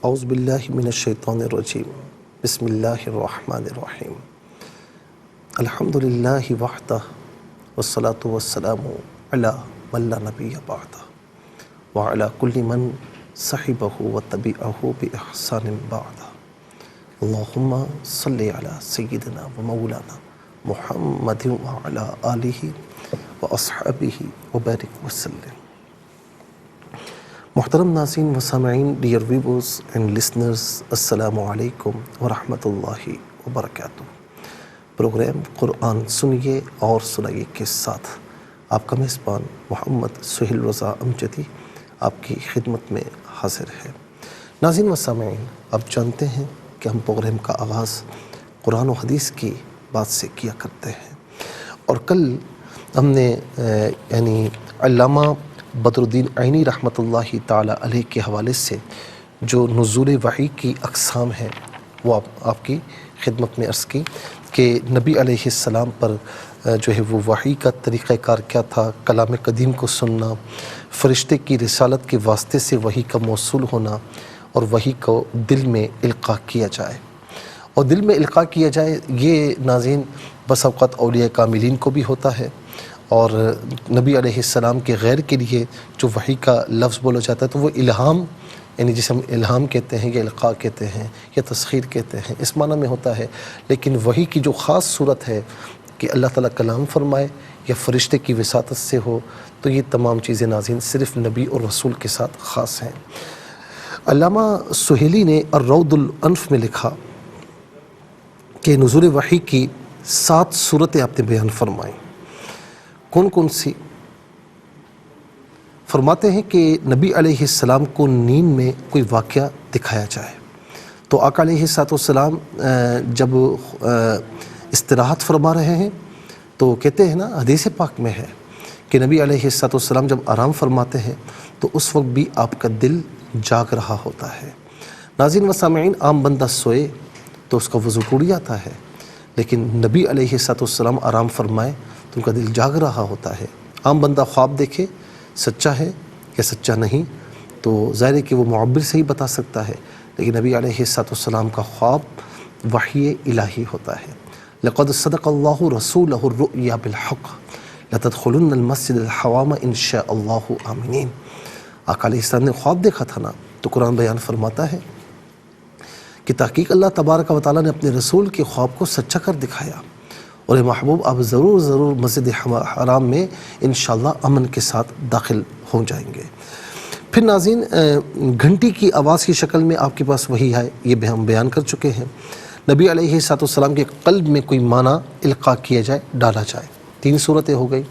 اعوذ باللہ من الشیطان الرجیم بسم اللہ الرحمن الرحیم الحمد للہ وحدہ والصلاة والسلام علی من لا نبی بعدہ وعلی کل من صحبہ وتبعہ بإحسان بعدہ اللہم صلی علی سیدنا و مولانا محمد وعلی آلہ واصحابہ وبارک وسلم۔ محترم ناظرین و سامعین، ڈیئر ویورز اینڈ لسنرز، السلام علیکم ورحمۃ اللہ وبرکاتہ۔ پروگرام قرآن سنیے اور سنائیے کے ساتھ آپ کا میزبان محمد سہیل رضا امجدی آپ کی خدمت میں حاضر ہے۔ ناظرین و سامعین، آپ جانتے ہیں کہ ہم پروگرام کا آغاز قرآن و حدیث کی بات سے کیا کرتے ہیں، اور کل ہم نے علامہ بدر الدین عینی رحمۃ اللہ تعالی علیہ کے حوالے سے جو نزول وحی کی اقسام ہیں وہ آپ کی خدمت میں عرض کی کہ نبی علیہ السلام پر جو ہے وہ وحی کا طریقہ کار کیا تھا، کلام قدیم کو سننا، فرشتے کی رسالت کے واسطے سے وحی کا موصول ہونا، اور وحی کو دل میں القاء کیا جائے۔ اور دل میں القاء کیا جائے یہ ناظرین بس اوقات اولیاء کاملین کو بھی ہوتا ہے، اور نبی علیہ السلام کے غیر کے لیے جو وحی کا لفظ بولا جاتا ہے تو وہ الہام، یعنی جسے ہم الہام کہتے ہیں یا القاء کہتے ہیں یا تسخیر کہتے ہیں، اس معنی میں ہوتا ہے۔ لیکن وحی کی جو خاص صورت ہے کہ اللہ تعالیٰ کلام فرمائے یا فرشتے کی وساطت سے ہو، تو یہ تمام چیزیں ناظرین صرف نبی اور رسول کے ساتھ خاص ہیں۔ علامہ سہیلی نے الروض الانف میں لکھا کہ نزول وحی کی 7 صورتیں آپ نے بیان فرمائیں۔ کون کون سی؟ فرماتے ہیں کہ نبی علیہ السلام کو نیند میں کوئی واقعہ دکھایا جائے تو آقا علیہ السلام جب استراحت فرما رہے ہیں تو کہتے ہیں نا، حدیث پاک میں ہے کہ نبی علیہ السلام جب آرام فرماتے ہیں تو اس وقت بھی آپ کا دل جاگ رہا ہوتا ہے۔ ناظرین و سامعین، عام بندہ سوئے تو اس کا وضو ٹوٹ جاتا ہے، لیکن نبی علیہ السلام آرام فرمائے تو ان کا دل جاگ رہا ہوتا ہے۔ عام بندہ خواب دیکھے سچا ہے یا سچا نہیں تو ظاہر ہے کہ وہ معبر سے ہی بتا سکتا ہے، لیکن نبی علیہ السلام کا خواب وحی الہی ہوتا ہے۔ لقد صدق اللہ رسولہ الرؤیا بالحق لتدخلن المسجد الحرام ان شاء اللہ آمنین۔ آقا علیہ السلام نے خواب دیکھا تھا نا، تو قرآن بیان فرماتا ہے کہ تحقیق اللہ تبارک و تعالیٰ نے اپنے رسول کے خواب کو سچا کر دکھایا، اور اے محبوب آپ ضرور مسجد حرام میں انشاءاللہ امن کے ساتھ داخل ہو جائیں گے۔ پھر ناظرین، گھنٹی کی آواز کی شکل میں آپ کے پاس وحی ہے، یہ ہم بیان کر چکے ہیں۔ نبی علیہ السلام کے قلب میں کوئی معنی القاء کیا جائے، ڈالا جائے۔ 3 صورتیں ہو گئی۔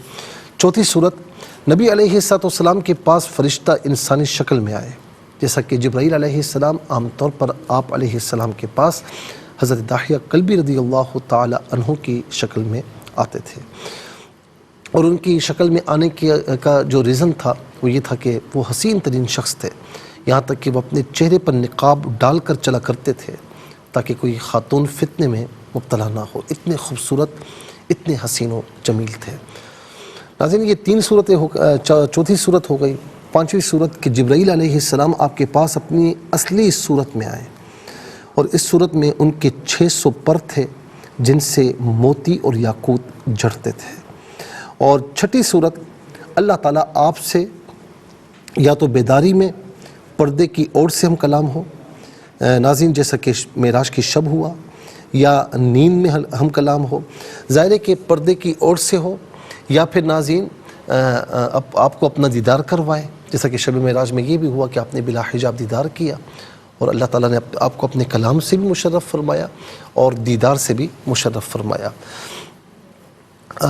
چوتھی صورت، نبی علیہ السلام کے پاس فرشتہ انسانی شکل میں آئے، جیسا کہ جبرائیل علیہ السلام عام طور پر آپ علیہ السلام کے پاس حضرت داحیہ کلبی رضی اللہ تعالی عنہ کی شکل میں آتے تھے، اور ان کی شکل میں آنے کا جو ریزن تھا وہ یہ تھا کہ وہ حسین ترین شخص تھے، یہاں تک کہ وہ اپنے چہرے پر نقاب ڈال کر چلا کرتے تھے تاکہ کوئی خاتون فتنے میں مبتلا نہ ہو، اتنے خوبصورت، اتنے حسین و جمیل تھے۔ ناظرین، یہ 3 صورتیں چوتھی صورت ہو گئی۔ 5ویں صورت کہ جبرائیل علیہ السلام آپ کے پاس اپنی اصلی صورت میں آئے، اور اس صورت میں ان کے 600 پر تھے جن سے موتی اور یاقوت جڑتے تھے۔ اور 6ٹھی صورت، اللہ تعالیٰ آپ سے یا تو بیداری میں پردے کی اوٹ سے ہم کلام ہو، ناظرین جیسا کہ معراج کی شب ہوا، یا نیند میں ہم کلام ہو، ظاہر ہے کہ پردے کی اوٹ سے ہو، یا پھر ناظرین آپ کو اپنا دیدار کروائے، جیسا کہ شب معراج میں یہ بھی ہوا کہ آپ نے بلا حجاب دیدار کیا، اور اللہ تعالیٰ نے آپ کو اپنے کلام سے بھی مشرف فرمایا اور دیدار سے بھی مشرف فرمایا۔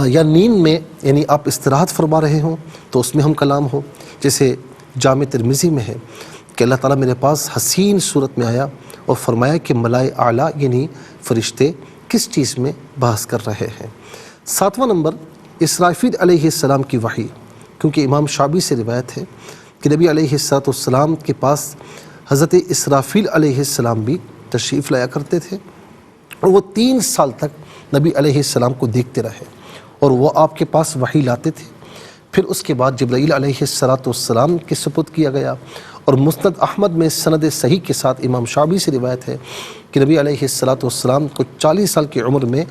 یا نیند میں، یعنی آپ استراحت فرما رہے ہوں تو اس میں ہم کلام ہو، جیسے جامع ترمذی میں ہے کہ اللہ تعالیٰ میرے پاس حسین صورت میں آیا اور فرمایا کہ ملائے اعلیٰ یعنی فرشتے کس چیز میں بحث کر رہے ہیں۔ 7واں نمبر، اسرافیل علیہ السلام کی وحی، کیونکہ امام شعبی سے روایت ہے کہ نبی علیہ السلام کے پاس حضرت اسرافیل علیہ السلام بھی تشریف لایا کرتے تھے، اور وہ 3 سال تک نبی علیہ السلام کو دیکھتے رہے، اور وہ آپ کے پاس وحی لاتے تھے۔ پھر اس کے بعد جبرائیل علیہ السلام کے سپرد کیا گیا، اور مسند احمد میں سند صحیح کے ساتھ امام شعبی سے روایت ہے کہ نبی علیہ السلام کو 40 سال کی عمر میں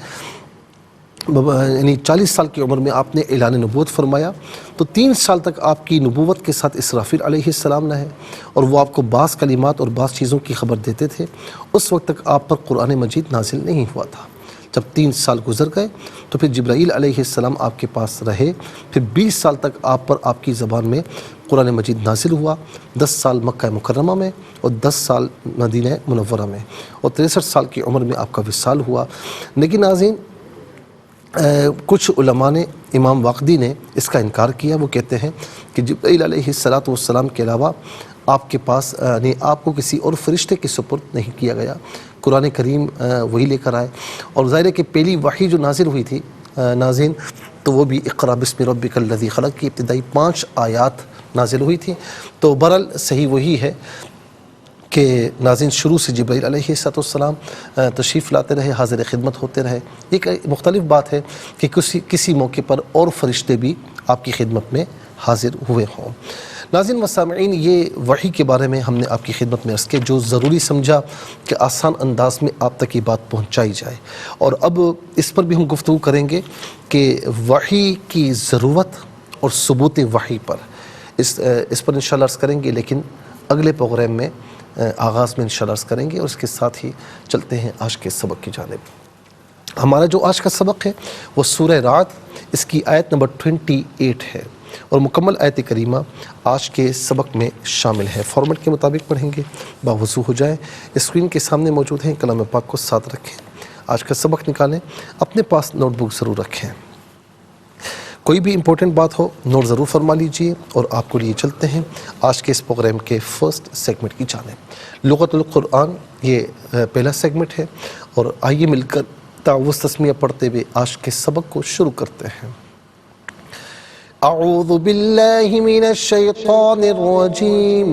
یعنی 40 سال کی عمر میں آپ نے اعلان نبوت فرمایا، تو 3 سال تک آپ کی نبوت کے ساتھ اسرافیل علیہ السلام رہے، اور وہ آپ کو بعض کلمات اور بعض چیزوں کی خبر دیتے تھے۔ اس وقت تک آپ پر قرآن مجید نازل نہیں ہوا تھا۔ جب 3 سال گزر گئے تو پھر جبرائیل علیہ السلام آپ کے پاس رہے، پھر 20 سال تک آپ پر آپ کی زبان میں قرآن مجید نازل ہوا، 10 سال مکہ مکرمہ میں اور 10 سال مدینہ منورہ میں، اور 63 سال کی عمر میں آپ کا وصال ہوا۔ لیکن ناظرین، کچھ علماء نے، امام واقدی نے اس کا انکار کیا۔ وہ کہتے ہیں کہ جبرائیل علیہ السلام کے علاوہ آپ کے پاس یعنی آپ کو کسی اور فرشتے کے سپرد نہیں کیا گیا، قرآن کریم وہی لے کر آئے، اور ظاہر ہے کہ پہلی وحی جو نازل ہوئی تھی ناظرین، تو وہ بھی اقرأ بسم ربک الذی خلق کی ابتدائی 5 آیات نازل ہوئی تھی۔ تو بہرحال صحیح وہی ہے کہ ناظرین شروع سے جبرائیل علیہ السلام تشریف لاتے رہے، حاضر خدمت ہوتے رہے۔ ایک مختلف بات ہے کہ کسی موقع پر اور فرشتے بھی آپ کی خدمت میں حاضر ہوئے ہوں۔ ناظرین و سامعین، یہ وحی کے بارے میں ہم نے آپ کی خدمت میں عرض کیا، جو ضروری سمجھا کہ آسان انداز میں آپ تک یہ بات پہنچائی جائے، اور اب اس پر بھی ہم گفتگو کریں گے کہ وحی کی ضرورت اور ثبوت وحی پر، اس پر انشاءاللہ عرض کریں گے، لیکن اگلے پروگرام میں آغاز میں انشاءاللہ عرض کریں گے، اور اس کے ساتھ ہی چلتے ہیں آج کے سبق کی جانب۔ ہمارا جو آج کا سبق ہے وہ سورہ رعد، اس کی آیت نمبر 28 ہے، اور مکمل آیت کریمہ آج کے سبق میں شامل ہے۔ فارمیٹ کے مطابق پڑھیں گے، باوضو ہو جائیں۔ اسکرین کے سامنے موجود ہیں، کلام پاک کو ساتھ رکھیں، آج کا سبق نکالیں، اپنے پاس نوٹ بک ضرور رکھیں، کوئی بھی امپورٹنٹ بات ہو نوٹ ضرور فرما لیجئے، اور آپ کو لیے چلتے ہیں آج کے اس پروگرام کے فرسٹ سیگمنٹ کی جانب۔ لغت القرآن یہ پہلا سیگمنٹ ہے، اور آئیے مل کر تعوذ تسمیہ پڑھتے ہوئے آج کے سبق کو شروع کرتے ہیں۔ اعوذ باللہ من الشیطان الرجیم،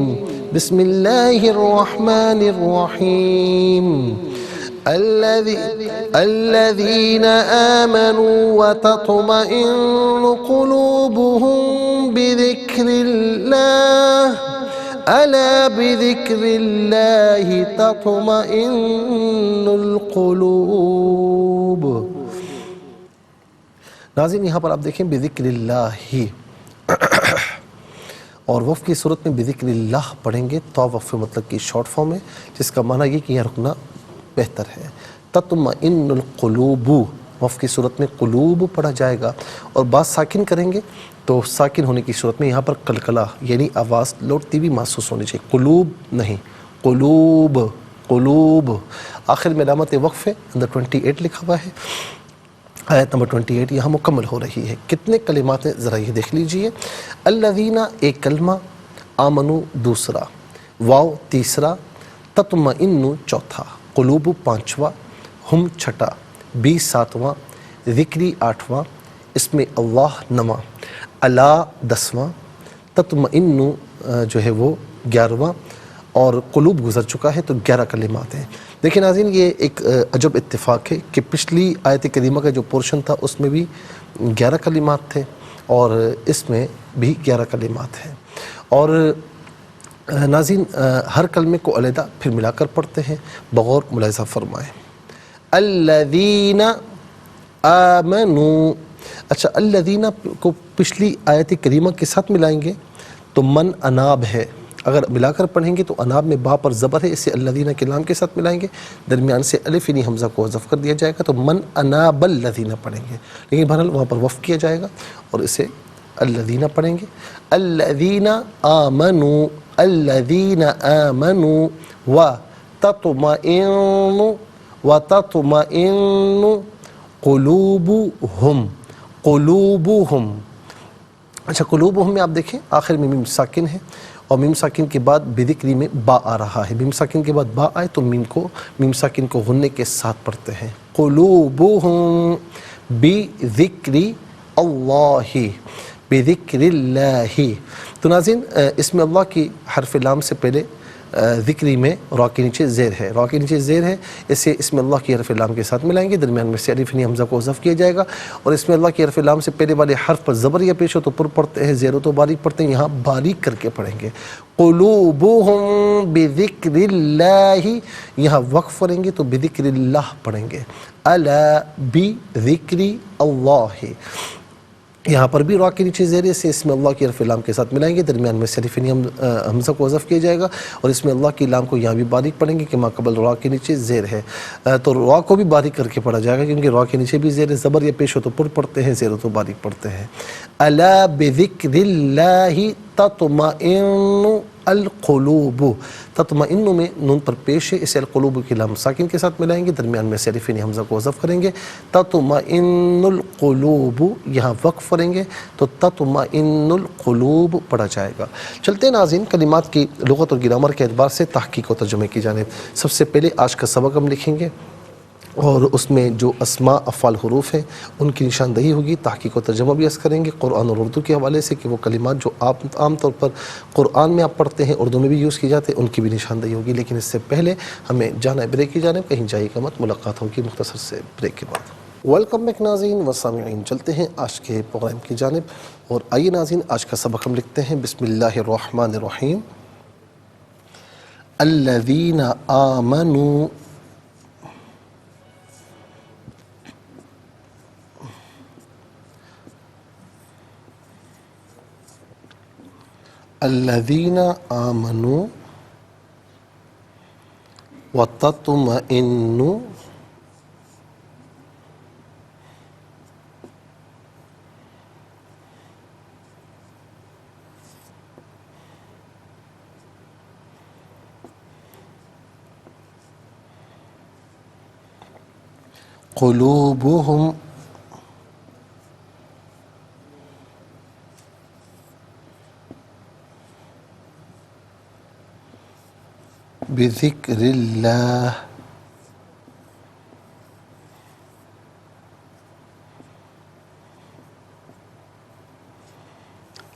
بسم اللہ الرحمن الرحیم۔ الذين آمنوا وتطمئن قلوبهم بذكر الله ألا بذكر الله تطمئن القلوب۔ ناظرین، یہاں پر آپ دیکھیں بذکر اللہ، اور وقف کی صورت میں بذکر اللہ پڑھیں گے تو وقف مطلب کی شارٹ فارم ہے، جس کا معنی یہ کہ یہ رکنا بہتر ہے۔ تطمئن القلوب، وقف کی صورت میں قلوب پڑھا جائے گا، اور بات ساکن کریں گے تو ساکن ہونے کی صورت میں یہاں پر قلقلہ یعنی آواز لوٹتی ہوئی محسوس ہونی چاہیے، قلوب نہیں، قلوب قلوب۔ آخر میں علامت وقف ہے، اندر 28 لکھا ہوا ہے۔ آیت نمبر 28 یہاں مکمل ہو رہی ہے۔ کتنے کلمات ہیں ذرا یہ دیکھ لیجئے۔ الذین ایک کلمہ، آمنو دوسرا، واو تیسرا، تطمئن چوتھا، قلوب پانچواں، ہم چھٹا، 20 ساتواں، ذکری 8واں، اس میں اللہ 9واں، الا 10واں، تطمئن جو ہے وہ 11واں، اور قلوب گزر چکا ہے تو 11 کلمات ہیں۔ دیکھیں ناظرین، یہ ایک عجب اتفاق ہے کہ پچھلی آیت کریمہ کا جو پورشن تھا اس میں بھی 11 کلمات تھے، اور اس میں بھی 11 کلمات ہیں، اور ناظرین ہر کلمے کو علیحدہ پھر ملا کر پڑھتے ہیں، بغور ملاحظہ فرمائیں۔ الذین آمنوا، اچھا الذین کو پچھلی آیت کریمہ کے ساتھ ملائیں گے تو من اناب ہے، اگر ملا کر پڑھیں گے تو اناب میں با پر زبر ہے، اسے الذین کے لام کے ساتھ ملائیں گے، درمیان سے الف یعنی حمزہ کو حذف کر دیا جائے گا تو من اناب الذین پڑھیں گے، لیکن بہرحال وہاں پر وقف کیا جائے گا اور اسے الذین پڑھیں گے۔ الذین آمنوا، الذین آمنوا وتطمئن قلوبہم، قلوبہم۔ اچھا قلوبہم میں آپ دیکھیں آخر میں میم ساکن ہے، اور میم ساکن کے بعد بذکری میں با آ رہا ہے، میم ساکن کے بعد با آئے تو میم ساکن کو غنّے کے ساتھ پڑھتے ہیں۔ قلوبہم بذکر اللہ، بذکر اللہ۔ تو ناظرین اس میں اللہ کی حرف لام سے پہلے ذکری میں را کے نیچے زیر ہے، را کے نیچے زیر ہے، اسے اس میں اللہ کی حرف لام کے ساتھ ملائیں گے، درمیان میں سے الف حمزہ کو حذف کیا جائے گا، اور اس میں اللہ کی حرف لام سے پہلے والے حرف پر زبر یا پیش ہو تو پر پڑھتے ہیں، زیر ہو تو باریک پڑھتے ہیں، یہاں باریک کر کے پڑھیں گے۔ قلوبہم بذکر اللہ، یہاں وقف پڑھیں گے تو بذکر اللہ پڑھیں گے، الا بذکر اللہ، یہاں پر بھی را کے نیچے زیر سے اس میں اللہ کی حرف لام کے ساتھ ملائیں گے، درمیان میں سے الف حمزہ کو حذف کیا جائے گا، اور اس میں اللہ کی لام کو یہاں بھی باریک پڑھیں گے کہ ما قبل را کے نیچے زیر ہے، تو را کو بھی باریک کر کے پڑھا جائے گا کیونکہ را کے نیچے بھی زیر ہے، زبر یا پیش ہو تو پر پڑھتے ہیں، زیر ہو تو باریک پڑھتے ہیں۔ الا بذکر اللہ تطمئن القلوب، تطمئن میں نون پر پیش ہے، اسے القلوب کی لام ساکن کے ساتھ ملائیں گے، درمیان میں سے الف حمزہ کو حذف کریں گے، تطمئن القلوب، یہاں وقف کریں گے تو تطمئن القلوب پڑھا جائے گا۔ چلتے ہیں ناظرین کلمات کی لغت اور گرامر کے اعتبار سے تحقیق و ترجمے کی جانب۔ سب سے پہلے آج کا سبق ہم لکھیں گے اور اس میں جو اسماء افعال حروف ہیں ان کی نشاندہی ہوگی، تحقیق و ترجمہ بھی عرض کریں گے قرآن اور اردو کے حوالے سے کہ وہ کلمات جو آپ عام طور پر قرآن میں آپ پڑھتے ہیں اردو میں بھی یوز کی جاتے ہیں ان کی بھی نشاندہی ہوگی، لیکن اس سے پہلے ہمیں جانا ہے بریک کی جانب، کہیں جائے گا مت، ملاقات ہوگی مختصر سے بریک کے بعد۔ ویلکم بیک ناظرین و سامعین، چلتے ہیں آج کے پروگرام کی جانب، اور آئیے ناظرین آج کا سبق ہم لکھتے ہیں بسم اللہ الرحمن الرحیم۔ الذین آمنوا، الذین آمنوا وتطمئن قلوبهم بذکر اللہ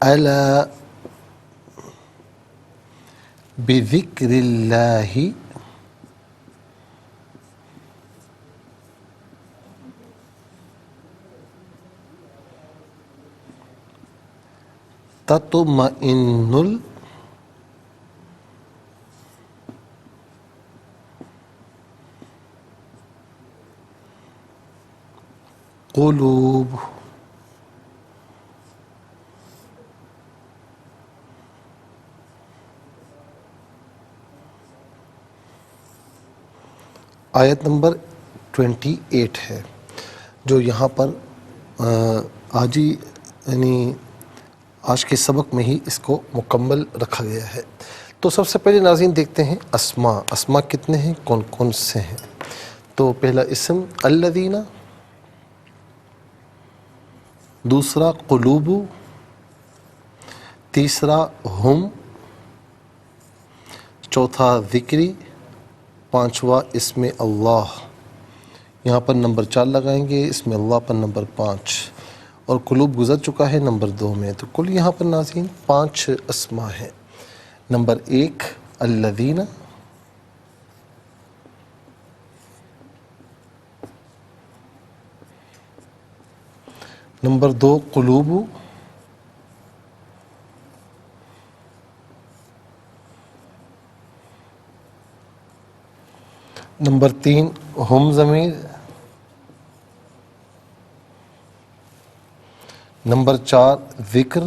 الا بذکر اللہ تطمئن القلوب۔ آیت نمبر 28 ہے جو یہاں پر آج ہی یعنی آج کے سبق میں ہی اس کو مکمل رکھا گیا ہے۔ تو سب سے پہلے ناظرین دیکھتے ہیں اسماء، اسماء کتنے ہیں، کون کون سے ہیں۔ تو پہلا اسم الذین، دوسرا قلوب، تیسرا ہم، چوتھا ذکری، پانچواں اسم اللہ، یہاں پر نمبر 4 لگائیں گے، اس میں اللہ پر نمبر 5، اور قلوب گزر چکا ہے نمبر 2 میں، تو کل یہاں پر ناظرین 5 اسماء ہیں۔ نمبر 1 الذین، نمبر 2 قلوب، نمبر 3 ہم ضمیر، نمبر 4 ذکر،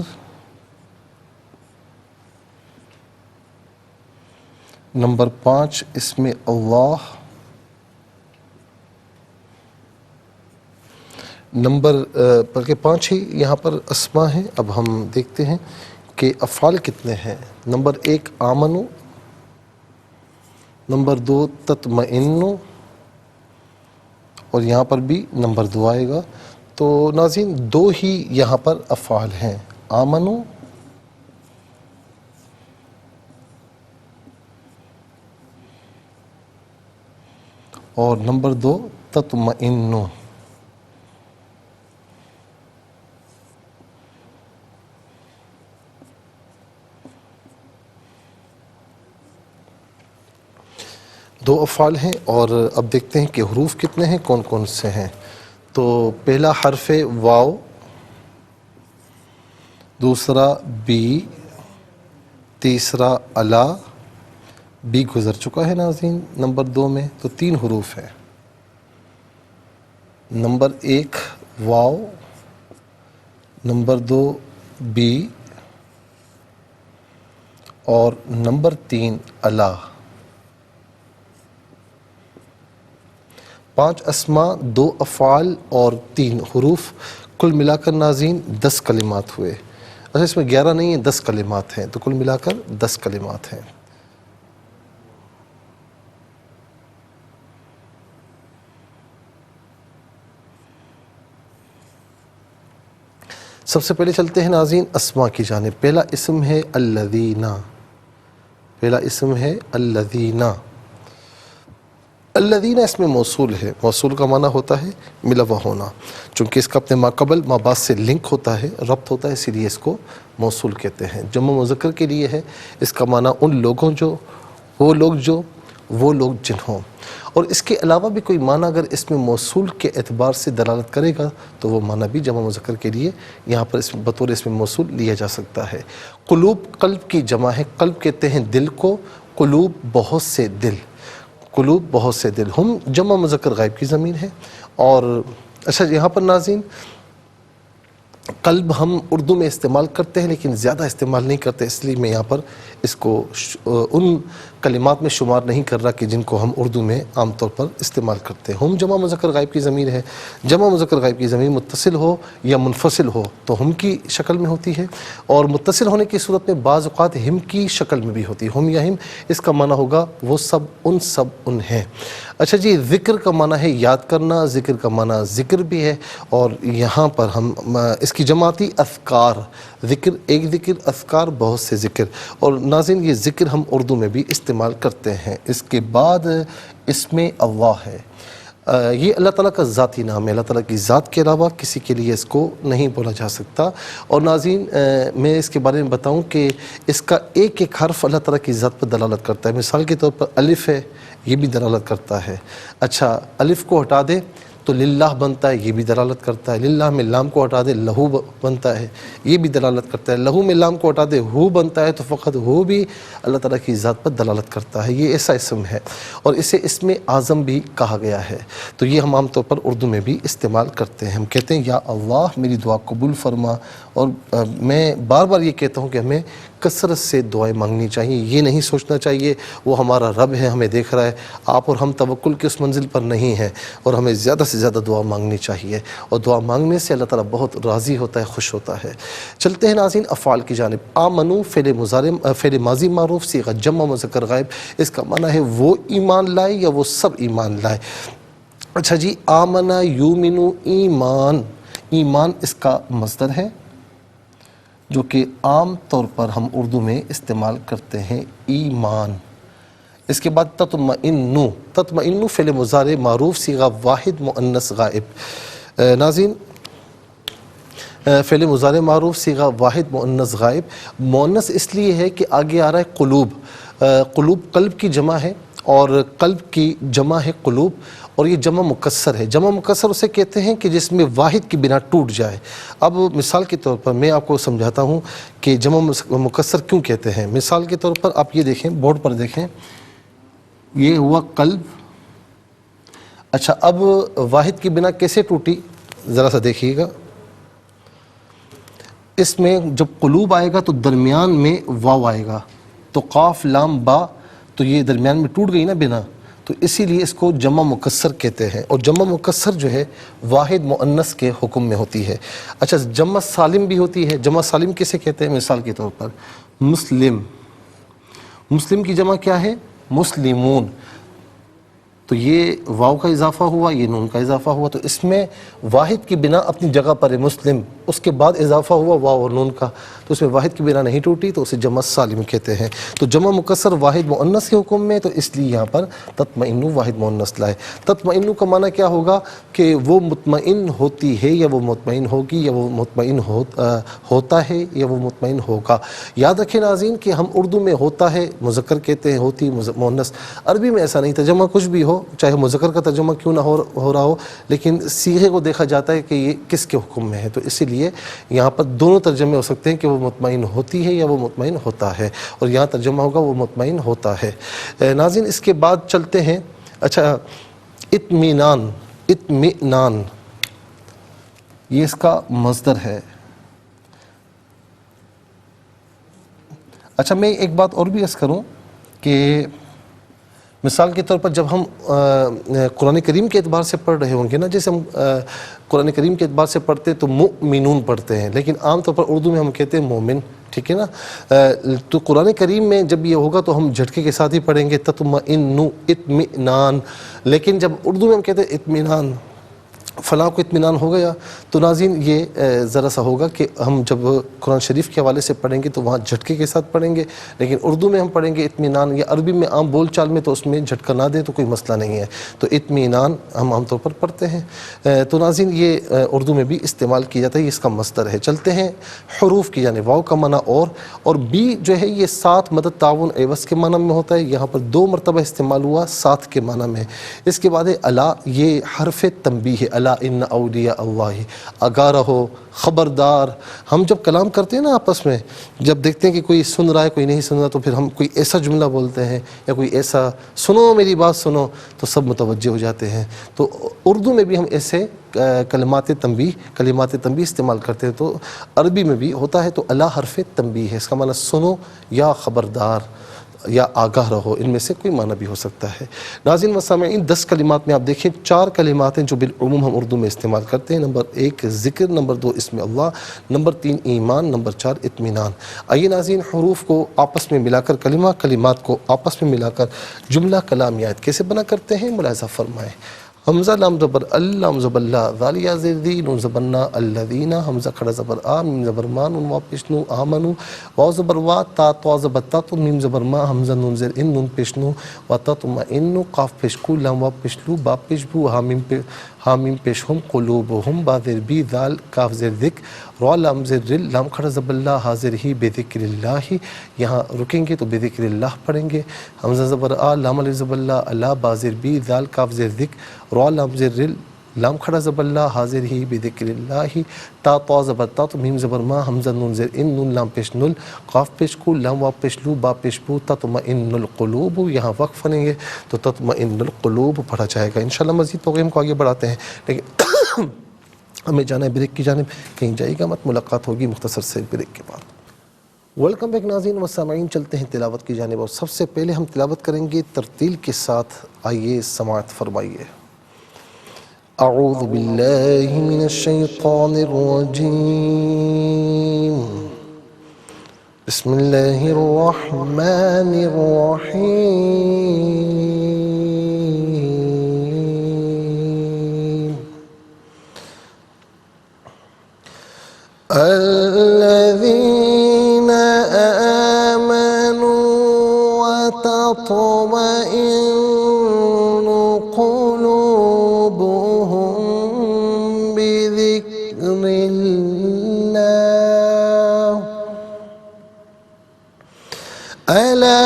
نمبر 5 اسم اللہ، نمبر بلکہ 5 ہی یہاں پر اسماء ہیں۔ اب ہم دیکھتے ہیں کہ افعال کتنے ہیں۔ نمبر 1 آمنو، نمبر 2 تطمئن، اور یہاں پر بھی نمبر 2 آئے گا۔ تو ناظرین 2 ہی یہاں پر افعال ہیں، آمنو اور نمبر 2 تطمئن۔ دو افعال ہیں اور اب دیکھتے ہیں کہ حروف کتنے ہیں، کون کون سے ہیں۔ تو پہلا حرف واو، دوسرا بی، تیسرا الا، بی گزر چکا ہے ناظرین نمبر 2 میں، تو 3 حروف ہیں۔ نمبر 1 واو، نمبر 2 بی اور نمبر 3 الا۔ 5 اسماء، 2 افعال اور 3 حروف، کل ملا کر ناظرین 10 کلمات ہوئے۔ اچھا اس میں 11 نہیں ہیں، 10 کلمات ہیں، تو کل ملا کر 10 کلمات ہیں۔ سب سے پہلے چلتے ہیں ناظرین اسماء کی جانب۔ پہلا اسم ہے الذین، پہلا اسم ہے الذین۔ الذین اس میں موصول ہے، موصول کا معنی ہوتا ہے ملا ہوا ہونا، چونکہ اس کا اپنے ما قبل ما بعد سے لنک ہوتا ہے، ربط ہوتا ہے، اسی لیے اس کو موصول کہتے ہیں۔ جمع مذکر کے لیے ہے، اس کا معنی ان لوگوں جو، وہ لوگ جنہوں۔ اور اس کے علاوہ بھی کوئی معنی اگر اس میں موصول کے اعتبار سے دلالت کرے گا تو وہ معنی بھی جمع مذکر کے لیے یہاں پر بطور اس میں موصول لیا جا سکتا ہے۔ قلوب قلب کی جمع ہے، قلب کہتے ہیں دل کو، قلوب بہت سے دل، قلوب بہت سے دل، ہم جمع مذکر غائب کی ضمیر ہے۔ اور اچھا یہاں پر ناظرین قلب ہم اردو میں استعمال کرتے ہیں لیکن زیادہ استعمال نہیں کرتے، اس لیے میں یہاں پر اس کو ان کلمات میں شمار نہیں کر رہا کہ جن کو ہم اردو میں عام طور پر استعمال کرتے ہیں۔ ہم جمع مذکر غائب کی ضمیر ہے، جمع مذکر غائب کی ضمیر متصل ہو یا منفصل ہو تو ہم کی شکل میں ہوتی ہے، اور متصل ہونے کی صورت میں بعض اوقات ہم کی شکل میں بھی ہوتی ہے، ہم یا ہم، اس کا معنی ہوگا وہ سب ان ہیں۔ اچھا جی، ذکر کا معنی ہے یاد کرنا، ذکر کا معنی ذکر بھی ہے، اور یہاں پر ہم اس کی جماعتی اذکار، ذکر ایک ذکر، اذکار بہت سے ذکر، اور ناظرین یہ ذکر ہم اردو میں بھی استعمال کرتے ہیں۔ اس کے بعد اسم اللہ ہے، یہ اللہ تعالیٰ کا ذاتی نام ہے، اللہ تعالیٰ کی ذات کے علاوہ کسی کے لیے اس کو نہیں بولا جا سکتا۔ اور ناظرین میں اس کے بارے میں بتاؤں کہ اس کا ایک ایک حرف اللہ تعالیٰ کی ذات پر دلالت کرتا ہے۔ مثال کے طور پر الف ہے، یہ بھی دلالت کرتا ہے۔ اچھا الف کو ہٹا دے تو للہ بنتا ہے، یہ بھی دلالت کرتا ہے۔ للہ میں لام کو ہٹا دے لہو بنتا ہے، یہ بھی دلالت کرتا ہے۔ لہو میں لام کو ہٹا دے ہو بنتا ہے، تو فقط ہو بھی اللہ تعالیٰ کی ذات پر دلالت کرتا ہے۔ یہ ایسا اسم ہے، اور اسے اسم اعظم بھی کہا گیا ہے، تو یہ ہم عام طور پر اردو میں بھی استعمال کرتے ہیں۔ ہم کہتے ہیں یا اللہ میری دعا قبول فرما، اور میں بار بار یہ کہتا ہوں کہ ہمیں کثرت سے دعائیں مانگنی چاہیے، یہ نہیں سوچنا چاہیے وہ ہمارا رب ہے ہمیں دیکھ رہا ہے، آپ اور ہم توکل کے اس منزل پر نہیں ہیں، اور ہمیں زیادہ سے زیادہ دعا مانگنی چاہیے، اور دعا مانگنے سے اللہ تعالیٰ بہت راضی ہوتا ہے، خوش ہوتا ہے۔ چلتے ہیں ناظرین افعال کی جانب۔ آمنو فعل ماضی معروف صیغہ جمع مذکر غائب، اس کا معنی ہے وہ ایمان لائے یا وہ سب ایمان لائے۔ اچھا جی، آمنا یومنو ایمان، ایمان اس کا مصدر ہے جو کہ عام طور پر ہم اردو میں استعمال کرتے ہیں ایمان۔ اس کے بعد تطمئنو، تطمئنو فعل مضارع معروف صیغہ واحد مؤنث غائب۔ ناظرین فعل مضارع معروف صیغہ واحد مؤنث غائب، مؤنث اس لیے ہے کہ آگے آ رہا ہے قلوب، قلوب قلب کی جمع ہے، اور قلب کی جمع ہے قلوب، اور یہ جمع مکسر ہے۔ جمع مکسر اسے کہتے ہیں کہ جس میں واحد کی بنا ٹوٹ جائے۔ اب مثال کے طور پر میں آپ کو سمجھاتا ہوں کہ جمع مکسر کیوں کہتے ہیں۔ مثال کے طور پر آپ یہ دیکھیں، بورڈ پر دیکھیں، یہ ہوا قلب۔ اچھا اب واحد کی بنا کیسے ٹوٹی، ذرا سا دیکھیے گا۔ اس میں جب قلوب آئے گا تو درمیان میں واو آئے گا، تو قاف لام با، تو یہ درمیان میں ٹوٹ گئی نا بنا، تو اسی لیے اس کو جمع مکسر کہتے ہیں، اور جمع مکسر جو ہے واحد مؤنث کے حکم میں ہوتی ہے۔ اچھا جمع سالم بھی ہوتی ہے، جمع سالم کسے کہتے ہیں؟ مثال کے طور پر مسلم، مسلم کی جمع کیا ہے؟ مسلمون۔ تو یہ واو کا اضافہ ہوا، یہ نون کا اضافہ ہوا، تو اس میں واحد کی بنا اپنی جگہ پر ہے مسلم، اس کے بعد اضافہ ہوا واو اور نون کا، تو اس میں واحد کی بنا نہیں ٹوٹی، تو اسے جمع سالم کہتے ہیں۔ تو جمع مکسر واحد مؤنث کے حکم میں، تو اس لیے یہاں پر تطمئن واحد مؤنث لائے۔ تطمئن کا معنی کیا ہوگا کہ وہ مطمئن ہوتی ہے، یا وہ مطمئن ہوگی، یا وہ مطمئن ہوتا ہے، یا وہ مطمئن ہوگا۔ یاد رکھیں ناظرین کہ ہم اردو میں ہوتا ہے مذکر کہتے ہیں، ہوتی مؤنث، عربی میں ایسا نہیں، ترجمہ کچھ بھی ہو، چاہے مذکر کا ترجمہ کیوں نہ ہو رہا ہو، لیکن صیغے کو دیکھا جاتا ہے کہ یہ کس کے حکم میں ہے، تو اسی لیے یہاں پر دونوں ترجمے ہو سکتے ہیں کہ وہ مطمئن ہوتی ہے یا وہ مطمئن ہوتا ہے، اور یہاں ترجمہ ہوگا وہ مطمئن ہوتا ہے۔ ناظرین اس کے بعد چلتے ہیں، اچھا اطمینان، اطمینان یہ اس کا مصدر ہے۔ اچھا میں ایک بات اور بھی عرض کروں کہ مثال کے طور پر جب ہم قرآن کریم کے اعتبار سے پڑھ رہے ہوں گے نا، جیسے ہم قرآن کریم کے اعتبار سے پڑھتے تو مؤمنون پڑھتے ہیں، لیکن عام طور پر اردو میں ہم کہتے ہیں مومن، ٹھیک ہے نا۔ تو قرآن کریم میں جب یہ ہوگا تو ہم جھٹکے کے ساتھ ہی پڑھیں گے تطمئن، اطمینان، لیکن جب اردو میں ہم کہتے ہیں اطمینان، فلاں کو اطمینان ہو گیا، تو ناظرین یہ ذرا سا ہوگا کہ ہم جب قرآن شریف کے حوالے سے پڑھیں گے تو وہاں جھٹکے کے ساتھ پڑھیں گے، لیکن اردو میں ہم پڑھیں گے اطمینان، یا عربی میں عام بول چال میں تو اس میں جھٹکا نہ دیں تو کوئی مسئلہ نہیں ہے، تو اطمینان ہم عام طور پر پڑھتے ہیں۔ تو ناظرین یہ اردو میں بھی استعمال کیا جاتا ہے، یہ اس کا مصدر ہے۔ چلتے ہیں حروف کی یعنی واو کا معنی اور بی جو ہے یہ ساتھ مدد تعاون عوض کے معنی میں ہوتا ہے، یہاں پر 2 مرتبہ استعمال ہوا ساتھ کے معنی میں۔ اس کے بعد الا، یہ حرف تنبیہ ہے، الا ان اولیاء اللہ، آگاہ رہو، خبردار۔ ہم جب کلام کرتے ہیں نا آپس میں، جب دیکھتے ہیں کہ کوئی سن رہا ہے کوئی نہیں سن رہا، تو پھر ہم کوئی ایسا جملہ بولتے ہیں یا کوئی ایسا سنو میری بات سنو، تو سب متوجہ ہو جاتے ہیں۔ تو اردو میں بھی ہم ایسے کلمات تنبیہ استعمال کرتے ہیں، تو عربی میں بھی ہوتا ہے، تو الا حرف تنبیہ ہے، اس کا معنی سنو یا خبردار یا آگاہ رہو، ان میں سے کوئی معنی بھی ہو سکتا ہے۔ ناظرین و سامعین 10 کلمات میں آپ دیکھیں 4 کلمات ہیں جو بالعموم ہم اردو میں استعمال کرتے ہیں۔ نمبر 1 ذکر، نمبر 2 اسم اللہ، نمبر 3 ایمان، نمبر 4 اطمینان۔ آئیے ناظرین حروف کو آپس میں ملا کر کلمات کو آپس میں ملا کر جملہ کلامیات کیسے بنا کرتے ہیں ملاحظہ فرمائیں۔ حمزہ لام زبر لام زبر لا، ذال یا زیر دی، نون زبر نا الذین، حمزہ کھڑا زبر آ، میم زبر ما، نون واو پیش نو آمنو، واو زبر وا، تا تو زبر تا، تو میم زبر ما، حمزہ نون زیر ان، نون پیش نو، و تا تو ما ان، قاف پیش کو، لام واو پیش لو، با پیش بو، حامیم پیش ہم، قلوبہم، با زیر بی، ذال کاف زیر ذکر، را لام زیر رل، لام کھڑا زبر لا، حاضر ہی، بے ذکر اللہ، یہاں رکیں گے تو بے ذکر اللہ پڑھیں گے۔ حمزہ زبر آ، لام علیہ زبر لا، اللہ با زیر بی، ذال کاف زیر ذکر، را لام زیر رل، لام کھڑا زبر لا، حاضر ہی، بے ذکر اللہ، تا تو زبر تا، تو میم زبر ما، حمزہ نون زیر ان، نون لام پیش نل، قاف پیش کو، لام واو پیش لو، با پیش بو، تطمئن القلوب، یہاں وقف پڑھیں گے تو تطمئن القلوب پڑھا جائے گا۔ انشاءاللہ مزید توغیم کو آگے بڑھاتے ہیں، لیکن ہمیں جانا ہے بریک کی جانب، کہیں جائے گا مت، ملاقات ہوگی مختصر سے بریک کے بعد۔ ویلکم بیک ناظرین و سامعین، چلتے ہیں تلاوت کی جانب، اور سب سے پہلے ہم تلاوت کریں گے ترتیل کے ساتھ، آئیے سماعت فرمائیے۔ اعوذ باللہ من الشیطان الرجیم، بسم اللہ الرحمن الرحیم، الذین آمنوا وتطمئن قلوبهم بذکر اللہ، الا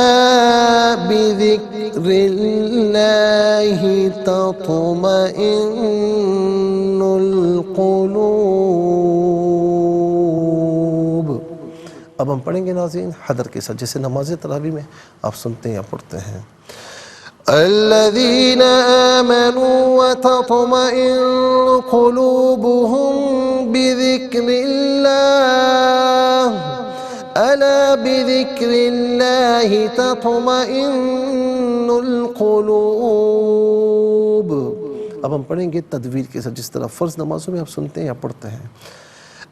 بذکر اللہ تطمئن القلوب۔ اب ہم پڑھیں گے ناظرین حدر کے ساتھ، جیسے نماز تراویح میں آپ سنتے ہیں یا پڑھتے ہیں۔ الذین آمنوا وتطمئن قلوبهم بذکر اللہ، الا بذکر اللہ تطمئن القلوب۔ اب ہم پڑھیں گے تدویر کے ساتھ، جس طرح فرض نمازوں میں آپ سنتے ہیں یا پڑھتے ہیں۔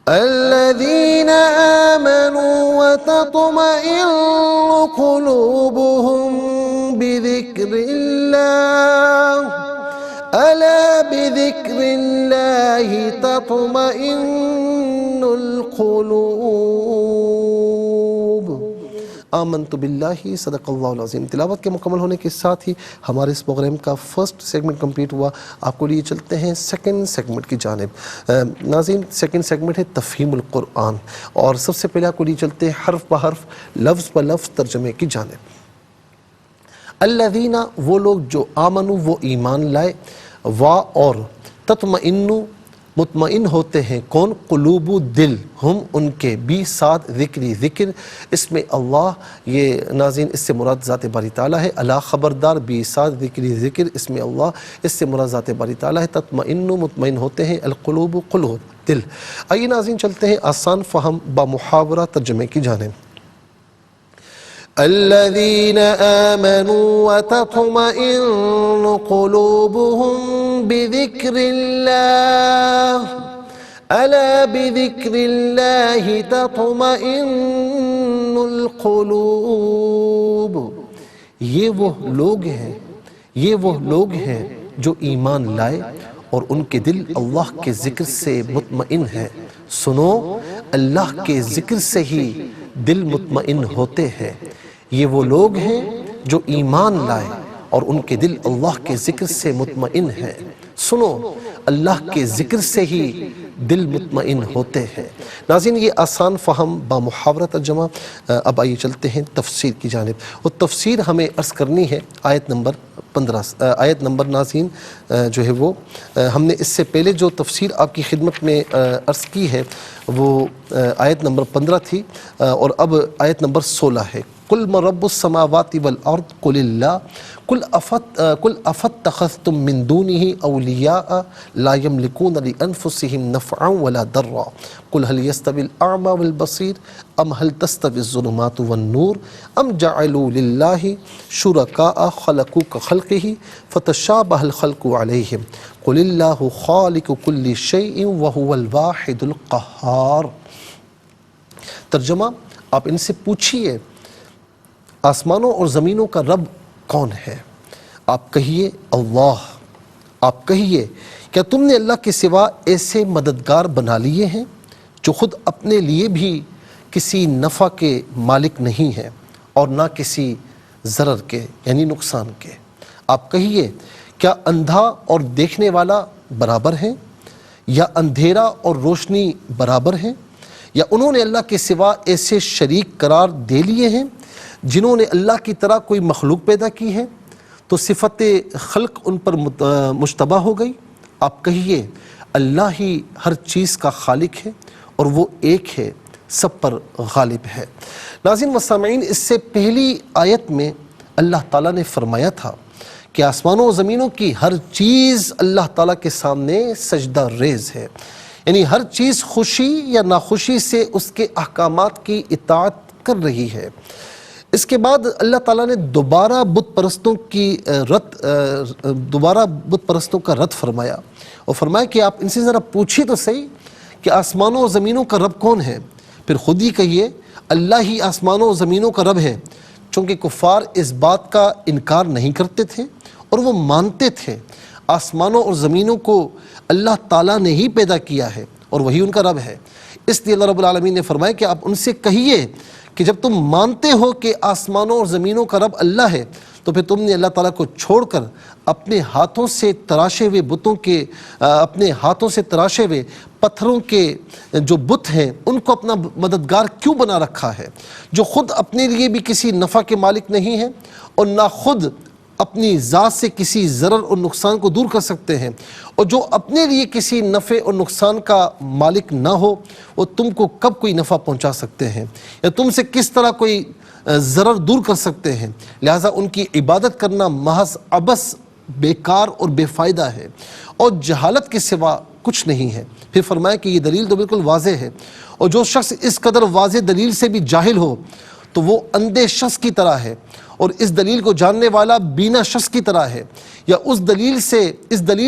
الذین آمنوا وتطمئن قلوبهم بذکر اللہ، بذكر الله تطمئن القلوب۔ آمنت باللہ صدق اللہ العظیم۔ تلاوت کے مکمل ہونے کے ساتھ ہی ہمارے اس پروگرام کا فرسٹ سیگمنٹ کمپلیٹ ہوا۔ آپ کو لیے چلتے ہیں سیکنڈ سیگمنٹ کی جانب۔ ناظرین، سیکنڈ سیگمنٹ ہے تفہیم القرآن، اور سب سے پہلے آپ کو لیے چلتے ہیں حرف بحرف، لفظ بلفظ ترجمے کی جانب۔ الذین، وہ لوگ جو آمنو، وہ ایمان لائے، وا اور تطمئن، مطمئن ہوتے ہیں کون؟ قلوب، دل، ہم ان کے، بھی ساتھ ذکری، ذکر، اس میں اللہ، یہ ناظرین اس سے مراد ذات باری تعالیٰ ہے۔ الا خبردار، بھی ساتھ ذکری، ذکر، اس میں اللہ، اس سے مراد ذات باری تعالیٰ ہے۔ تطمئن، مطمئن ہوتے ہیں، القلوب، قلوب، دل۔ آئیے ناظرین چلتے ہیں آسان فہم با محاورہ ترجمے کی جانب۔ الذين آمنوا وتطمئن قلوبهم بذكر الله ألا بذكر الله تطمئن القلوب۔ یہ وہ لوگ ہیں جو ایمان لائے اور ان کے دل اللہ کے ذکر سے مطمئن ہیں۔ سنو، اللہ کے ذکر سے ہی دل مطمئن ہوتے ہیں۔ یہ وہ لوگ ہیں جو ایمان لائے اور ان کے دل اللہ کے ذکر سے مطمئن ہیں۔ سنو، اللہ کے ذکر سے ہی دل مطمئن ہوتے ہیں۔ ناظرین، یہ آسان فہم با محاورہ ترجمہ۔ اب آئیے چلتے ہیں تفسیر کی جانب، اور تفسیر ہمیں عرض کرنی ہے آیت نمبر 15۔ آیت نمبر ناظرین جو ہے وہ ہم نے اس سے پہلے جو تفسیر آپ کی خدمت میں عرض کی ہے وہ آیت نمبر 15 تھی، اور اب آیت نمبر 16 ہے۔ قل من رب السماوات والارض قل اللہ قل افاتخذتم من دونه اولیاء لا يملكون لانفسهم نفعا ولا ضرا قل هل يستوي الاعمى والبصير ام هل تستوي الظلمات والنور ام جعلوا لله شركاء خلقوا كخلقه فتشابه الخلق عليهم قل الله خالق كل شيء وهو الواحد القهار۔ ترجمہ، آپ ان سے پوچھئے آسمانوں اور زمینوں کا رب کون ہے؟ آپ کہیے اللہ۔ آپ کہیے کیا تم نے اللہ کے سوا ایسے مددگار بنا لیے ہیں جو خود اپنے لیے بھی کسی نفع کے مالک نہیں ہیں اور نہ کسی ضرر کے یعنی نقصان کے؟ آپ کہیے کیا اندھا اور دیکھنے والا برابر ہیں، یا اندھیرا اور روشنی برابر ہیں، یا انہوں نے اللہ کے سوا ایسے شریک قرار دے لیے ہیں جنہوں نے اللہ کی طرح کوئی مخلوق پیدا کی ہے تو صفت خلق ان پر مشتبہ ہو گئی؟ آپ کہیے اللہ ہی ہر چیز کا خالق ہے اور وہ ایک ہے، سب پر غالب ہے۔ ناظرین و سامعین، اس سے پہلی آیت میں اللہ تعالیٰ نے فرمایا تھا کہ آسمانوں و زمینوں کی ہر چیز اللہ تعالیٰ کے سامنے سجدہ ریز ہے، یعنی ہر چیز خوشی یا ناخوشی سے اس کے احکامات کی اطاعت کر رہی ہے۔ اس کے بعد اللہ تعالیٰ نے دوبارہ بت پرستوں کا رد فرمایا، اور فرمایا کہ آپ ان سے ذرا پوچھیے تو صحیح کہ آسمانوں و زمینوں کا رب کون ہے؟ پھر خود ہی کہیے اللہ ہی آسمانوں و زمینوں کا رب ہے، چونکہ کفار اس بات کا انکار نہیں کرتے تھے اور وہ مانتے تھے آسمانوں اور زمینوں کو اللہ تعالیٰ نے ہی پیدا کیا ہے اور وہی ان کا رب ہے۔ اس لیے اللہ رب العالمین نے فرمایا کہ آپ ان سے کہیے کہ جب تم مانتے ہو کہ آسمانوں اور زمینوں کا رب اللہ ہے تو پھر تم نے اللہ تعالیٰ کو چھوڑ کر اپنے ہاتھوں سے تراشے ہوئے پتھروں کے جو بت ہیں ان کو اپنا مددگار کیوں بنا رکھا ہے، جو خود اپنے لیے بھی کسی نفع کے مالک نہیں ہیں اور نہ خود اپنی ذات سے کسی ضرر اور نقصان کو دور کر سکتے ہیں، اور جو اپنے لیے کسی نفع اور نقصان کا مالک نہ ہو وہ تم کو کب کوئی نفع پہنچا سکتے ہیں یا تم سے کس طرح کوئی ضرر دور کر سکتے ہیں؟ لہٰذا ان کی عبادت کرنا محض عبث، بیکار اور بے فائدہ ہے اور جہالت کے سوا کچھ نہیں ہے۔ پھر فرمایا کہ یہ دلیل تو بالکل واضح ہے، اور جو شخص اس قدر واضح دلیل سے بھی جاہل ہو تو وہ اندھے شخص کی طرح ہے، اور اس دلیل کو جاننے والا بینا شخص کی طرح ہے، یا اس دلیل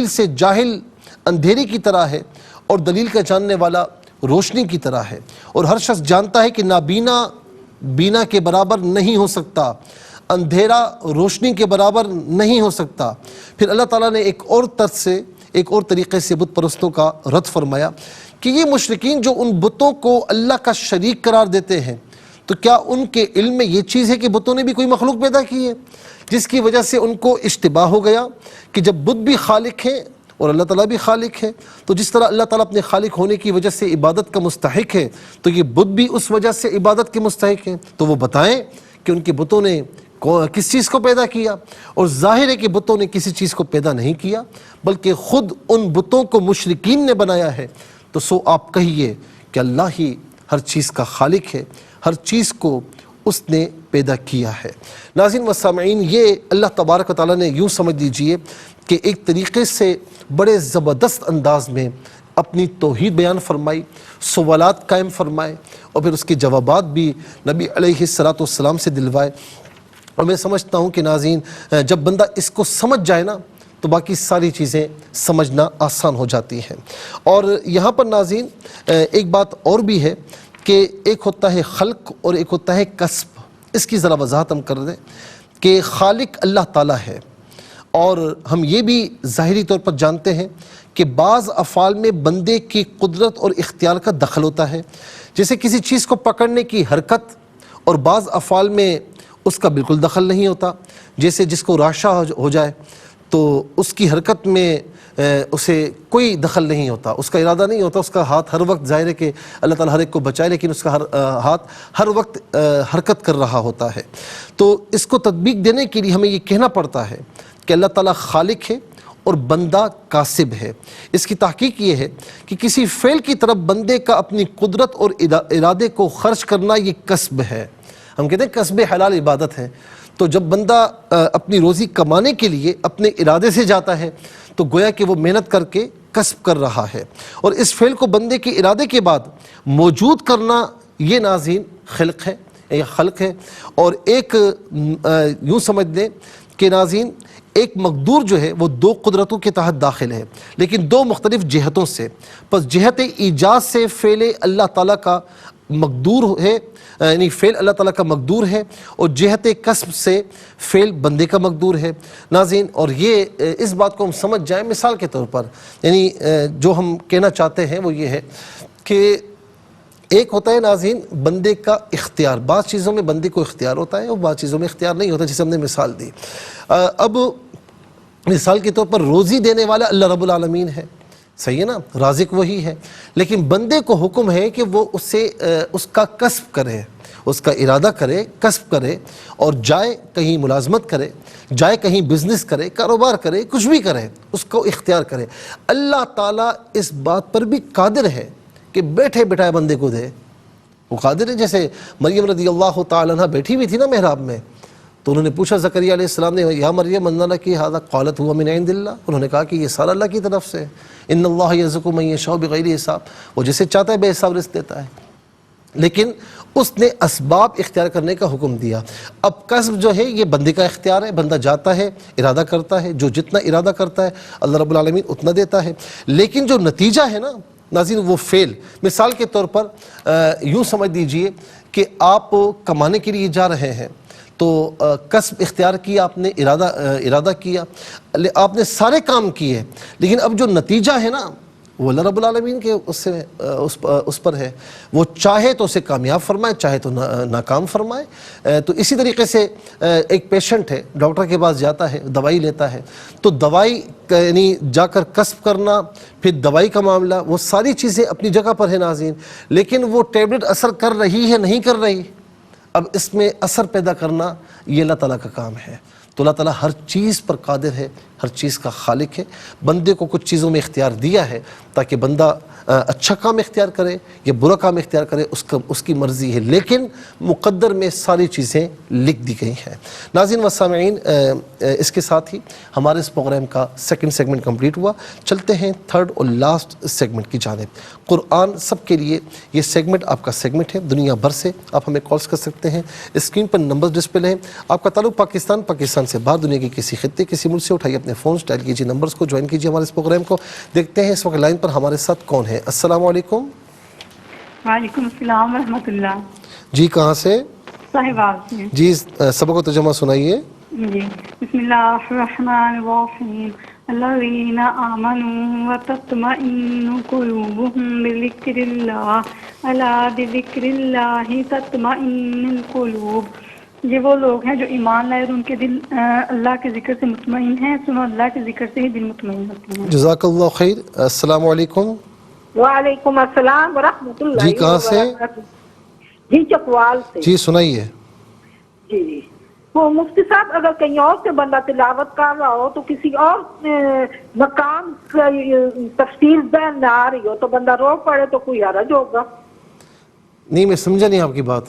سے جاہل اندھیرے کی طرح ہے اور دلیل کا جاننے والا روشنی کی طرح ہے، اور ہر شخص جانتا ہے کہ نابینا بینا کے برابر نہیں ہو سکتا، اندھیرا روشنی کے برابر نہیں ہو سکتا۔ پھر اللہ تعالیٰ نے ایک اور طرز سے ایک اور طریقے سے بت پرستوں کا رد فرمایا کہ یہ مشرکین جو ان بتوں کو اللہ کا شریک قرار دیتے ہیں، تو کیا ان کے علم میں یہ چیز ہے کہ بتوں نے بھی کوئی مخلوق پیدا کی ہے؟ جس کی وجہ سے ان کو اشتباہ ہو گیا کہ جب بت بھی خالق ہیں اور اللہ تعالیٰ بھی خالق ہے، تو جس طرح اللہ تعالیٰ اپنے خالق ہونے کی وجہ سے عبادت کا مستحق ہے، تو یہ بت بھی اس وجہ سے عبادت کے مستحق ہیں۔ تو وہ بتائیں کہ ان کے بتوں نے کس چیز کو پیدا کیا؟ اور ظاہر ہے کہ بتوں نے کسی چیز کو پیدا نہیں کیا، بلکہ خود ان بتوں کو مشرکین نے بنایا ہے۔ تو سو آپ کہیے کہ اللہ ہی ہر چیز کا خالق ہے، ہر چیز کو اس نے پیدا کیا ہے۔ ناظرین و سامعین، یہ اللہ تبارک و تعالیٰ نے یوں سمجھ لیجئے کہ ایک طریقے سے بڑے زبردست انداز میں اپنی توحید بیان فرمائی، سوالات قائم فرمائے، اور پھر اس کے جوابات بھی نبی علیہ السلام سے دلوائے۔ اور میں سمجھتا ہوں کہ ناظرین، جب بندہ اس کو سمجھ جائے نا تو باقی ساری چیزیں سمجھنا آسان ہو جاتی ہیں۔ اور یہاں پر ناظرین ایک بات اور بھی ہے کہ ایک ہوتا ہے خلق اور ایک ہوتا ہے کسب۔ اس کی ذرا وضاحت ہم کر دیں کہ خالق اللہ تعالیٰ ہے، اور ہم یہ بھی ظاہری طور پر جانتے ہیں کہ بعض افعال میں بندے کی قدرت اور اختیار کا دخل ہوتا ہے، جیسے کسی چیز کو پکڑنے کی حرکت، اور بعض افعال میں اس کا بالکل دخل نہیں ہوتا، جیسے جس کو راشا ہو جائے تو اس کی حرکت میں اسے کوئی دخل نہیں ہوتا، اس کا ارادہ نہیں ہوتا، اس کا ہاتھ ہر وقت، ظاہر ہے کہ اللہ تعالیٰ ہر ایک کو بچائے، لیکن اس کا ہاتھ ہر وقت حرکت کر رہا ہوتا ہے۔ تو اس کو تطبیق دینے کے لیے ہمیں یہ کہنا پڑتا ہے کہ اللہ تعالیٰ خالق ہے اور بندہ کاسب ہے۔ اس کی تحقیق یہ ہے کہ کسی فعل کی طرف بندے کا اپنی قدرت اور ارادے کو خرچ کرنا یہ کسب ہے۔ ہم کہتے ہیں کسب حلال عبادت ہے۔ تو جب بندہ اپنی روزی کمانے کے لیے اپنے ارادے سے جاتا ہے تو گویا کہ وہ محنت کر کے کسب کر رہا ہے، اور اس فعل کو بندے کے ارادے کے بعد موجود کرنا یہ ناظرین خلق ہے۔ اور ایک یوں سمجھ لیں کہ ناظرین ایک مقدور جو ہے وہ دو قدرتوں کے تحت داخل ہے، لیکن دو مختلف جہتوں سے۔ پس جہت ایجاد سے فعل اللہ تعالیٰ کا مقدور ہے، یعنی فعل اللہ تعالیٰ کا مقدور ہے، اور جہت کسب سے فعل بندے کا مقدور ہے ناظرین۔ اور یہ اس بات کو ہم سمجھ جائیں مثال کے طور پر، یعنی جو ہم کہنا چاہتے ہیں وہ یہ ہے کہ ایک ہوتا ہے ناظرین بندے کا اختیار، بعض چیزوں میں بندے کو اختیار ہوتا ہے اور بعض چیزوں میں اختیار نہیں ہوتا، جسے ہم نے مثال دی۔ اب مثال کے طور پر روزی دینے والا اللہ رب العالمین ہے، صحیح ہے نا، رازق وہی ہے، لیکن بندے کو حکم ہے کہ وہ اس کا کسب کرے، اس کا ارادہ کرے، کسب کرے، اور جائے کہیں ملازمت کرے، جائے کہیں بزنس کرے، کاروبار کرے، کچھ بھی کرے، اس کو اختیار کرے۔ اللہ تعالیٰ اس بات پر بھی قادر ہے کہ بیٹھے بٹھائے بندے کو دے، وہ قادر ہے۔ جیسے مریم رضی اللہ تعالیٰ عنہ بیٹھی ہوئی تھی نا محراب میں، تو انہوں نے پوچھا زکریا علیہ السلام نے، یا مریم من لکی ھذا؟ قالت هو من عند اللہ۔ انہوں نے کہا کہ یہ سارا اللہ کی طرف سے، ان اللہ یرزق من یشاء بغیر حساب، وہ جسے چاہتا ہے بے حساب رزق دیتا ہے، لیکن اس نے اسباب اختیار کرنے کا حکم دیا۔ اب کسب جو ہے یہ بندے کا اختیار ہے، بندہ جاتا ہے، ارادہ کرتا ہے، جو جتنا ارادہ کرتا ہے اللہ رب العالمین اتنا دیتا ہے، لیکن جو نتیجہ ہے نا ناظرین وہ فعل، مثال کے طور پر یوں سمجھ لیجئے کہ آپ کمانے کے لیے جا رہے ہیں، تو کسب اختیار کیا آپ نے، ارادہ کیا، آپ نے سارے کام کیے، لیکن اب جو نتیجہ ہے نا وہ اللہ رب العالمین کے اس پر ہے، وہ چاہے تو اسے کامیاب فرمائے، چاہے تو ناکام فرمائے۔ تو اسی طریقے سے ایک پیشنٹ ہے، ڈاکٹر کے پاس جاتا ہے، دوائی لیتا ہے، تو دوائی یعنی جا کر کسب کرنا، پھر دوائی کا معاملہ، وہ ساری چیزیں اپنی جگہ پر ہے ناظرین، لیکن وہ ٹیبلٹ اثر کر رہی ہے نہیں کر رہی، اب اس میں اثر پیدا کرنا یہ اللہ تعالیٰ کا کام ہے۔ تو اللہ تعالیٰ ہر چیز پر قادر ہے، ہر چیز کا خالق ہے۔ بندے کو کچھ چیزوں میں اختیار دیا ہے تاکہ بندہ اچھا کام اختیار کرے یا برا کام اختیار کرے، اس کی مرضی ہے، لیکن مقدر میں ساری چیزیں لکھ دی گئی ہیں۔ ناظرین و سامعین، اس کے ساتھ ہی ہمارے اس پروگرام کا سیکنڈ سیگمنٹ کمپلیٹ ہوا۔ چلتے ہیں تھرڈ اور لاسٹ سیگمنٹ کی جانب۔ قرآن سب کے لیے یہ سیگمنٹ آپ کا سیگمنٹ ہے، دنیا بھر سے آپ ہمیں کالز کر سکتے ہیں، اسکرین پر نمبر ڈسپلے ہیں۔ آپ کا تعلق پاکستان سے باہر، دنیا کے کسی خطے کسی ملک سے، اٹھائیے اپنے فونز، ڈائل کیجیے نمبرز کو، جوائن کیجیے ہمارے اس پروگرام کو۔ دیکھتے ہیں اس وقت لائن پر ہمارے ساتھ کون ہے۔ السلام علیکم۔ وعلیکم السلام ورحمۃ اللہ۔ جی کہاں سے؟ صاحباب سے۔ جی سبق و ترجمہ سنائیے۔ جی بسم اللہ الرحمن الرحیم، الذين آمنوا وتطمئن قلوبهم بذكر الله ألا بذكر الله تطمئن القلوب. یہ وہ لوگ ہیں جو ایمان لائے اور ان کے دل اللہ کے ذکر سے مطمئن ہیں. سنو اللہ کے ذکر سے ہی دل مطمئن ہوتے ہیں. جزاک اللہ خیر. السلام علیکم. وعلیکم السلام ورحمۃ اللہ. جی کہاں سے؟ جی چکوال سے. جی سنائیے. جی وہ مفتی صاحب اگر کہیں اور سے بندہ تلاوت کر رہا ہو تو کسی اور مقام تفصیل ذہن میں آ رہی ہو تو بندہ رو پڑے تو کوئی حرج ہوگا؟ نہیں میں سمجھا نہیں آپ کی بات.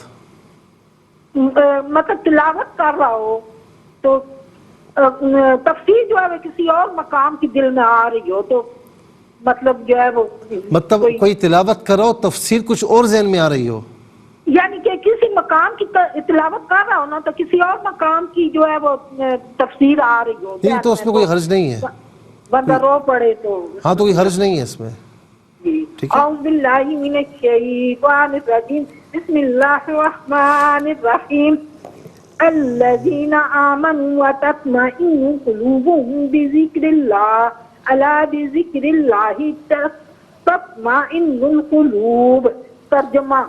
مطلب تلاوت کر رہا ہو تو تفصیل جو ہے وہ کسی اور مقام کی دل میں آ رہی ہو تو مطلب جو ہے وہ مطلب کوئی تلاوت کرو تفسیر کچھ اور ذہن میں آ رہی ہو، یعنی کہ کسی مقام کی تلاوت کر رہا ہو نا تو کسی اور مقام کی جو ہے وہ تفسیر آ رہی ہو نہیں تو اس میں کوئی حرج نہیں ہے، بندہ رو پڑے تو ہاں تو کوئی حرج نہیں ہے اس میں. ٹھیک ہے. اعوذ باللہ من الشیطان الرجیم بسم اللہ الرحمن الرحیم الذین آمنوا وتطمئن قلوبهم بذکر اللہ الا بذکر اللہ تطمئن القلوب. ترجمہ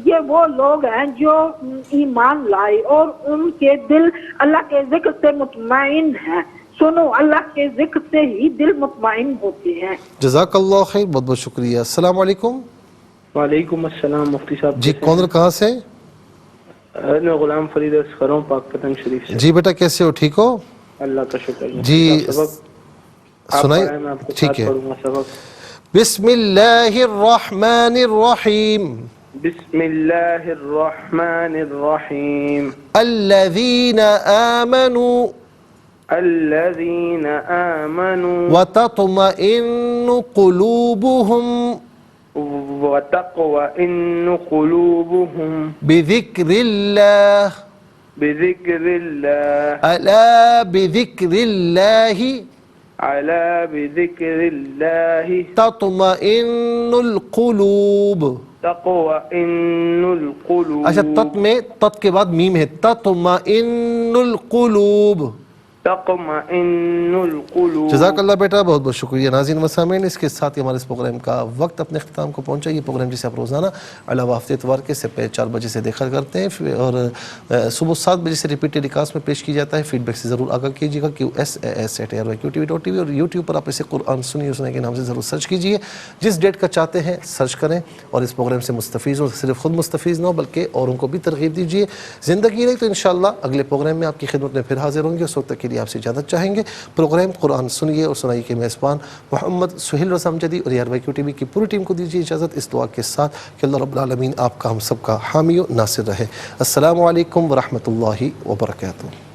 یہ وہ لوگ ہیں جو ایمان لائے اور ان کے دل اللہ کے ذکر سے مطمئن ہیں. سنو اللہ کے ذکر سے ہی دل مطمئن ہوتے ہیں. جزاک اللہ خیر. بہت بہت شکریہ. السلام علیکم. وعلیکم السلام مفتی صاحب. جی کون اور کہاں سے؟ میں غلام فرید اصغر ہوں پاک پتن شریف سے. جی بیٹا کیسے ہو؟ ٹھیک ہو؟ اللہ کا شکر. جی سنائیں. سنائیں. ٹھیک ہے. بسم اللہ الرحمن الرحیم. بسم اللہ الرحمن الرحیم. الذین آمنوا الذین آمنوا وتطمئن قلوبهم وتطمئن قلوبهم بذکر اللہ بذکر اللہ الا بذکر اللہ علی بذکر اللہ تطمئن القلوب. تطمئن القلوب. اچھا تت میں تت کے بعد میم ہے. تطمئن القلوب. تطمئن القلوب. جزاک اللہ بیٹا. بہت بہت شکریہ. ناظرین و سامعین اس کے ساتھ ہی ہمارے اس پروگرام کا وقت اپنے اختتام کو پہنچا. یہ پروگرام جسے آپ روزانہ علاوہ ہفتے اتوار کے سے 4 بجے سے دیکھا کرتے ہیں اور صبح 7 بجے سے ریپیٹڈ کاسٹ میں پیش کی جاتا ہے. فیڈ بیک سے ضرور آگاہ کیجیے گا. QSAS@ARYQTV.tv اور یوٹیوب پر آپ اسے قرآن سنیے کے نام سے ضرور سرچ کیجیے. جس ڈیٹ کا چاہتے ہیں سرچ کریں اور اس پروگرام سے مستفیض ہوں. صرف خود مستفیض نہ ہو بلکہ اوروں کو بھی ترغیب دیجیے. زندگی رہی تو انشاءاللہ اگلے پروگرام میں آپ کی خدمت میں پھر حاضر ہوں گے. اس وقت تک کے لیے آپ سے اجازت چاہیں گے. پروگرام قرآن سنیے اور سنائیے کے میزبان محمد سہیل رضا امجدی اور ARYQTV کی پوری ٹیم کو دیجیے اجازت اس دعا کے ساتھ کہ اللہ رب العالمین آپ کا ہم سب کا حامی و ناصر رہے. السلام علیکم ورحمۃ اللہ وبرکاتہ.